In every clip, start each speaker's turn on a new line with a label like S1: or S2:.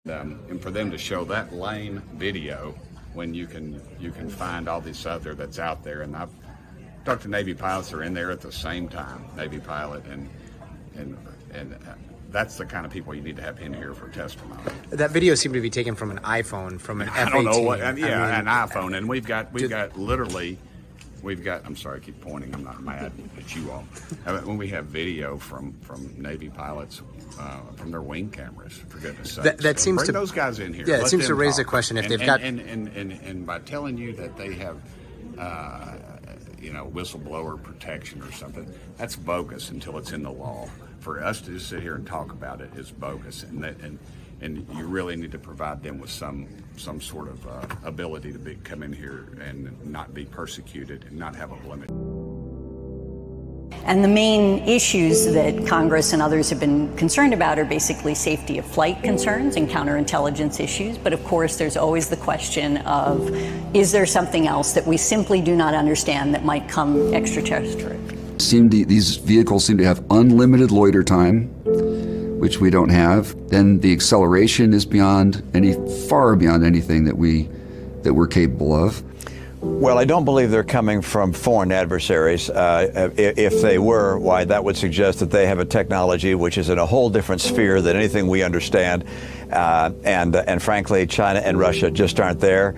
S1: And for them to show that lame video when you can find all this other that's out there. And I've talked to Navy pilots that are in there at the same time, Navy pilot, and that's the kind of people you need to have in here for testimony.
S2: That video seemed to be taken from an iPhone, from an F-18.
S1: I don't know what, an iPhone, and we've got literally. I'm sorry, I keep pointing. I'm not mad at you all. When we have video from Navy pilots from their wing cameras, for goodness sakes,
S2: that seems
S1: bring
S2: to
S1: those guys in here.
S2: Yeah,
S1: Let
S2: it seems
S1: them
S2: to raise
S1: talk.
S2: the question if they've
S1: and,
S2: got
S1: and by telling you that they have whistleblower protection or something, that's bogus until it's in the law. For us to just sit here and talk about it is bogus, and you really need to provide them with some sort of ability to come in here and not be persecuted and not have a limit.
S3: And the main issues that Congress and others have been concerned about are basically safety of flight concerns and counterintelligence issues. But of course, there's always the question of, is there something else that we simply do not understand that might come extraterrestrial?
S4: These vehicles seem to have unlimited loiter time, which we don't have. Then the acceleration is far beyond anything that we're capable of.
S5: Well, I don't believe they're coming from foreign adversaries. If they were, why, that would suggest that they have a technology which is in a whole different sphere than anything we understand. And frankly, China and Russia just aren't there.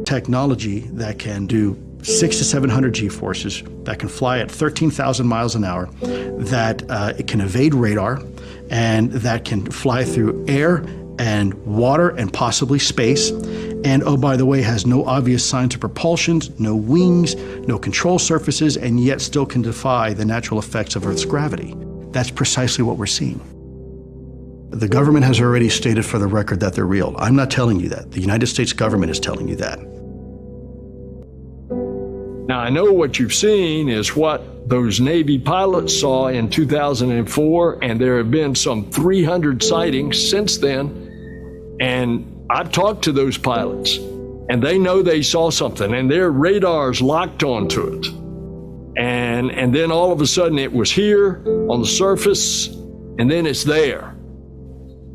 S6: Technology that can do 600 to 700 G-forces, that can fly at 13,000 miles an hour, that it can evade radar, and that can fly through air and water and possibly space. And oh, by the way, has no obvious signs of propulsion, no wings, no control surfaces, and yet still can defy the natural effects of Earth's gravity. That's precisely what we're seeing. The government has already stated for the record that they're real. I'm not telling you that. The United States government is telling you that.
S7: Now, I know what you've seen is what those Navy pilots saw in 2004, and there have been some 300 sightings since then. And I've talked to those pilots, and they know they saw something, and their radars locked onto it. And then all of a sudden it was here on the surface, and then it's there.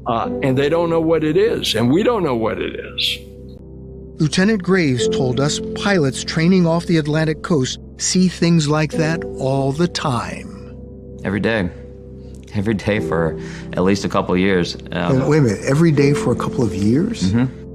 S7: And they don't know what it is, and we don't know what it is.
S8: Lieutenant Graves told us pilots training off the Atlantic coast see things like that all the time.
S9: Every day. Every day for at least a couple of years.
S8: Wait a minute, every day for a couple of years?
S9: Mm-hmm.